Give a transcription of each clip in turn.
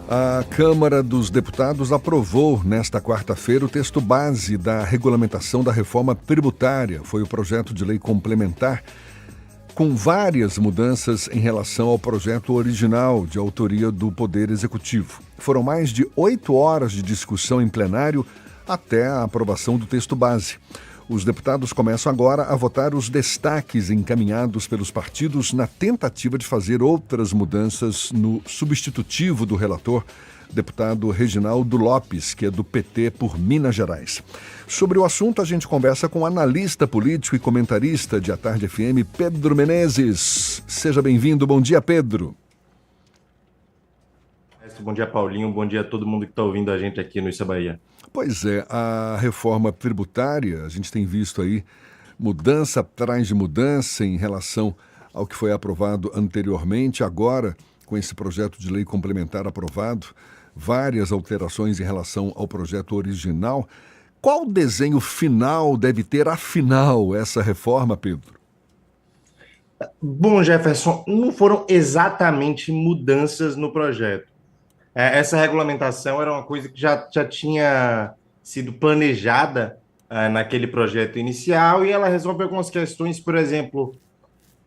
A Câmara dos Deputados aprovou nesta quarta-feira o texto base da regulamentação da reforma tributária. Foi o projeto de lei complementar com várias mudanças em relação ao projeto original de autoria do Poder Executivo. Foram mais de 8 horas de discussão em plenário até a aprovação do texto base. Os deputados começam agora a votar os destaques encaminhados pelos partidos na tentativa de fazer outras mudanças no substitutivo do relator, deputado Reginaldo Lopes, que é do PT por Minas Gerais. Sobre o assunto, a gente conversa com o analista político e comentarista de A Tarde FM, Pedro Menezes. Seja bem-vindo. Bom dia, Pedro. Bom dia, Paulinho. Bom dia a todo mundo que está ouvindo a gente aqui no Issa Bahia. Pois é, a reforma tributária, a gente tem visto aí mudança atrás de mudança em relação ao que foi aprovado anteriormente. Agora, com esse projeto de lei complementar aprovado, várias alterações em relação ao projeto original. Qual desenho final deve ter, afinal, essa reforma, Pedro? Bom, Jefferson, não foram exatamente mudanças no projeto. Essa regulamentação era uma coisa que já tinha sido planejada naquele projeto inicial e ela resolve algumas questões, por exemplo,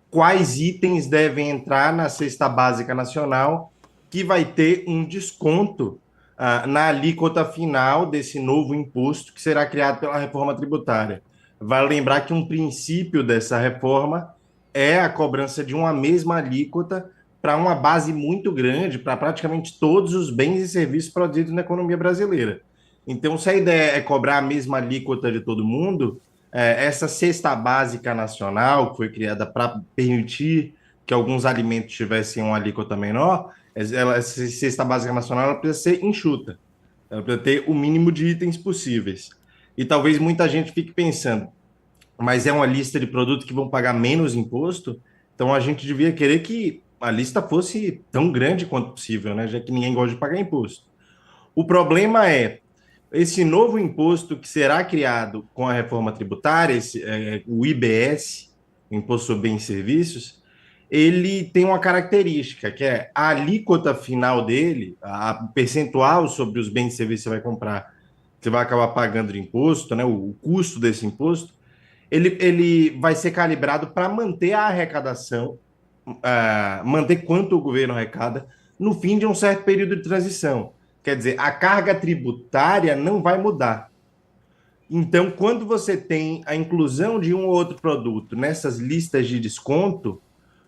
quais itens devem entrar na cesta básica nacional, que vai ter um desconto na alíquota final desse novo imposto que será criado pela reforma tributária. Vale lembrar que um princípio dessa reforma é a cobrança de uma mesma alíquota para uma base muito grande, para praticamente todos os bens e serviços produzidos na economia brasileira. Então, se a ideia é cobrar a mesma alíquota de todo mundo, essa cesta básica nacional, que foi criada para permitir que alguns alimentos tivessem uma alíquota menor, essa cesta básica nacional ela precisa ser enxuta, ela precisa ter o mínimo de itens possíveis. E talvez muita gente fique pensando, mas é uma lista de produtos que vão pagar menos imposto, então a gente devia querer que a lista fosse tão grande quanto possível, né? Já que ninguém gosta de pagar imposto. O problema é esse novo imposto que será criado com a reforma tributária, o IBS, Imposto sobre Bens e Serviços, ele tem uma característica, que é a alíquota final dele, a percentual sobre os bens e serviços que você vai comprar, que você vai acabar pagando de imposto, né? O custo desse imposto, ele vai ser calibrado para manter a arrecadação, manter quanto o governo arrecada no fim de um certo período de transição. Quer dizer, a carga tributária não vai mudar. Então, quando você tem a inclusão de um ou outro produto nessas listas de desconto,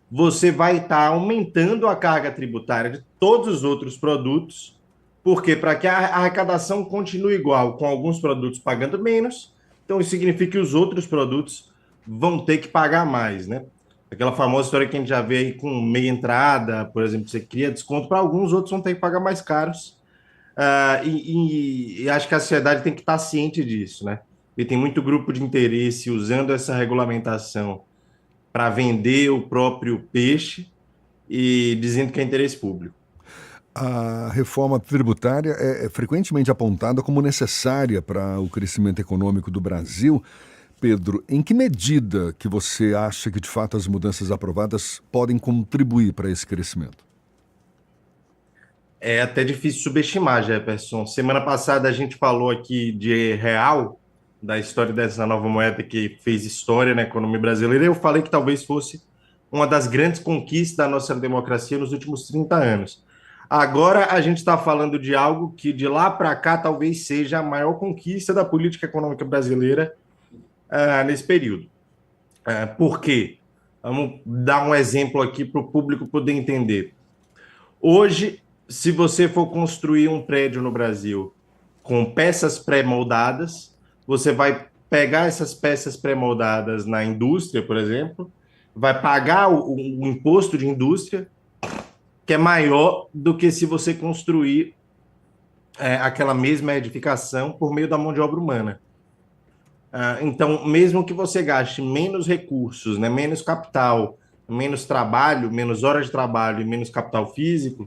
você vai estar aumentando a carga tributária de todos os outros produtos, porque para que a arrecadação continue igual, com alguns produtos pagando menos, então isso significa que os outros produtos vão ter que pagar mais, né? Aquela famosa história que a gente já vê aí com meia entrada, por exemplo, você cria desconto para alguns, outros vão ter que pagar mais caros. E acho que a sociedade tem que estar ciente disso, né? E tem muito grupo de interesse usando essa regulamentação para vender o próprio peixe e dizendo que é interesse público. A reforma tributária é frequentemente apontada como necessária para o crescimento econômico do Brasil. Pedro, em que medida que você acha que, de fato, as mudanças aprovadas podem contribuir para esse crescimento? É até difícil subestimar, Jefferson. Semana passada a gente falou aqui de real, da história dessa nova moeda que fez história na economia brasileira. Eu falei que talvez fosse uma das grandes conquistas da nossa democracia nos últimos 30 anos. Agora a gente está falando de algo que de lá para cá talvez seja a maior conquista da política econômica brasileira nesse período. Por quê? Vamos dar um exemplo aqui para o público poder entender. Hoje, se você for construir um prédio no Brasil com peças pré-moldadas, você vai pegar essas peças pré-moldadas na indústria, por exemplo, vai pagar o imposto de indústria, que é maior do que se você construir aquela mesma edificação por meio da mão de obra humana. Então, mesmo que você gaste menos recursos, né, menos capital, menos trabalho, menos horas de trabalho e menos capital físico,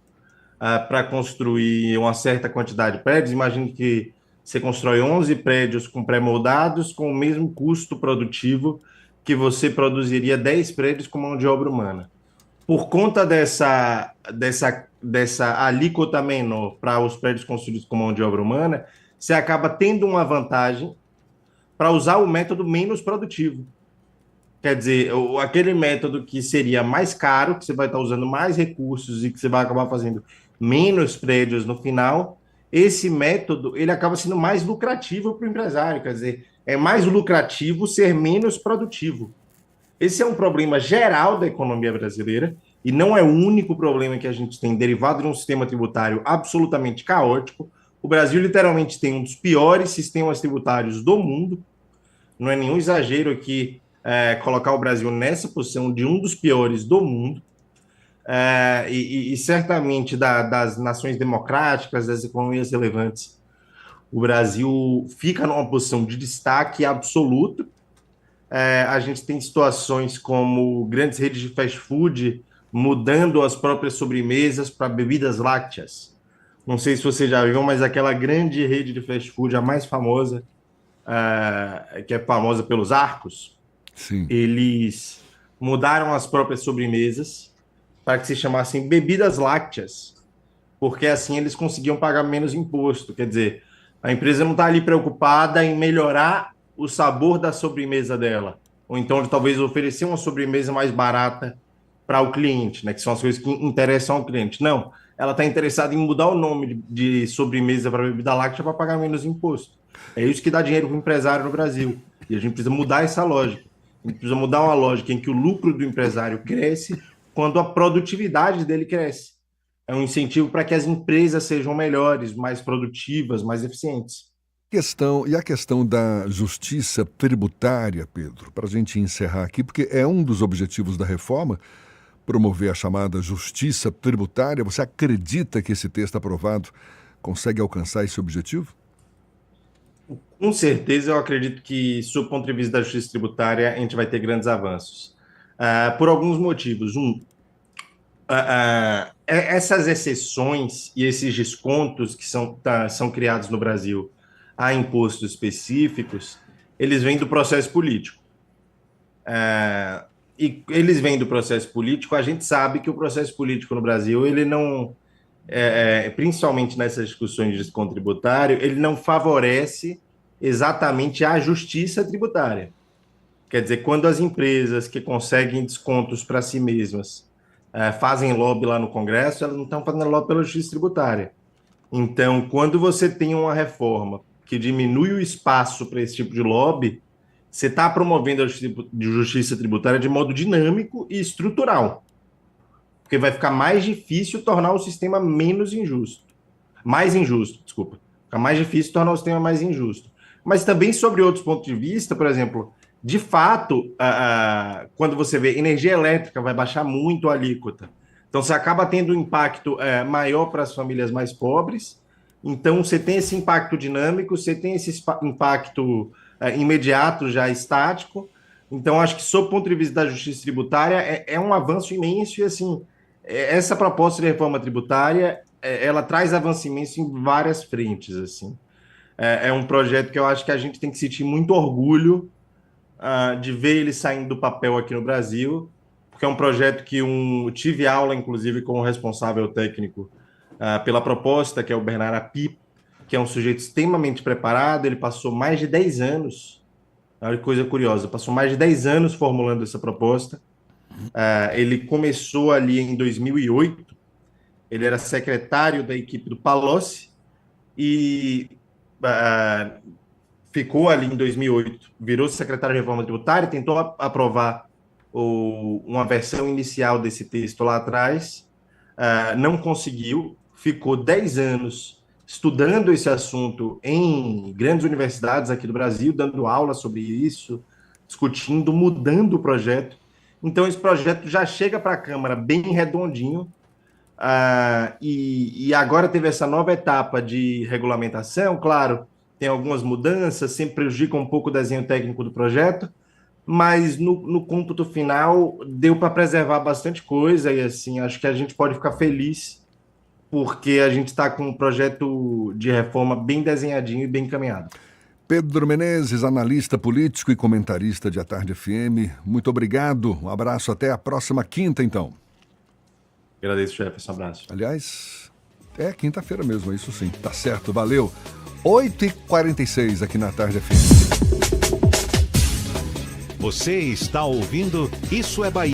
para construir uma certa quantidade de prédios, imagine que você constrói 11 prédios com pré-moldados com o mesmo custo produtivo que você produziria 10 prédios com mão de obra humana. Por conta dessa alíquota menor para os prédios construídos com mão de obra humana, você acaba tendo uma vantagem para usar o método menos produtivo. Quer dizer, aquele método que seria mais caro, que você vai estar usando mais recursos e que você vai acabar fazendo menos prédios no final, esse método ele acaba sendo mais lucrativo para o empresário. Quer dizer, é mais lucrativo ser menos produtivo. Esse é um problema geral da economia brasileira e não é o único problema que a gente tem derivado de um sistema tributário absolutamente caótico. O Brasil literalmente tem um dos piores sistemas tributários do mundo. Não é nenhum exagero aqui colocar o Brasil nessa posição de um dos piores do mundo. E certamente das nações democráticas, das economias relevantes, o Brasil fica numa posição de destaque absoluto. A gente tem situações como grandes redes de fast food mudando as próprias sobremesas para bebidas lácteas. Não sei se você já viu, mas aquela grande rede de fast food, a mais famosa, que é famosa pelos Arcos, Sim. eles mudaram as próprias sobremesas para que se chamassem bebidas lácteas, porque assim eles conseguiam pagar menos imposto. Quer dizer, a empresa não está ali preocupada em melhorar o sabor da sobremesa dela, ou então de talvez oferecer uma sobremesa mais barata para o cliente, né, que são as coisas que interessam ao cliente. Não, ela está interessada em mudar o nome de sobremesa para bebida láctea para pagar menos imposto. É isso que dá dinheiro para o empresário no Brasil. E a gente precisa mudar essa lógica. A gente precisa mudar uma lógica em que o lucro do empresário cresce quando a produtividade dele cresce. É um incentivo para que as empresas sejam melhores, mais produtivas, mais eficientes. E a questão da justiça tributária, Pedro, para a gente encerrar aqui, porque é um dos objetivos da reforma, promover a chamada justiça tributária. Você acredita que esse texto aprovado consegue alcançar esse objetivo? Com certeza, eu acredito que, sob o ponto de vista da justiça tributária, a gente vai ter grandes avanços. Por alguns motivos. Essas exceções e esses descontos que são criados no Brasil a impostos específicos, eles vêm do processo político. E eles vêm do processo político, a gente sabe que o processo político no Brasil, ele não, principalmente nessas discussões de desconto tributário, ele não favorece exatamente a justiça tributária. Quer dizer, quando as empresas que conseguem descontos para si mesmas fazem lobby lá no Congresso, elas não estão fazendo lobby pela justiça tributária. Então, quando você tem uma reforma que diminui o espaço para esse tipo de lobby, você está promovendo a justiça tributária de modo dinâmico e estrutural. Porque vai ficar mais difícil tornar o sistema menos injusto. Mais injusto, desculpa. Fica mais difícil tornar o sistema mais injusto. Mas também sobre outros pontos de vista, por exemplo, de fato, quando você vê energia elétrica, vai baixar muito a alíquota. Então, você acaba tendo um impacto maior para as famílias mais pobres. Então, você tem esse impacto dinâmico, você tem esse impacto imediato, já estático. Então, acho que, sob o ponto de vista da justiça tributária, é um avanço imenso. E, assim, essa proposta de reforma tributária, ela traz avanço imenso em várias frentes, assim. É um projeto que eu acho que a gente tem que sentir muito orgulho de ver ele saindo do papel aqui no Brasil, porque é um projeto que tive aula, inclusive, com o responsável técnico pela proposta, que é o Bernardo Api, que é um sujeito extremamente preparado. Ele passou mais de 10 anos, olha que coisa curiosa, passou mais de 10 anos formulando essa proposta. Ele começou ali em 2008, ele era secretário da equipe do Palocci e ficou ali em 2008, virou secretário de Reforma Tributária, tentou aprovar uma versão inicial desse texto lá atrás, não conseguiu, ficou 10 anos estudando esse assunto em grandes universidades aqui do Brasil, dando aula sobre isso, discutindo, mudando o projeto. Então, esse projeto já chega para a Câmara bem redondinho, e agora teve essa nova etapa de regulamentação. Claro, tem algumas mudanças, sempre prejudica um pouco o desenho técnico do projeto, mas no cômputo final deu para preservar bastante coisa e, assim, acho que a gente pode ficar feliz porque a gente está com um projeto de reforma bem desenhadinho e bem encaminhado. Pedro Menezes, analista político e comentarista de A Tarde FM, muito obrigado, um abraço, até a próxima quinta, então. Agradeço, Jefferson. Um abraço. Aliás, é quinta-feira mesmo, isso sim. Tá certo, valeu. 8h46 aqui na Tarde FM. Você está ouvindo Isso é Bahia.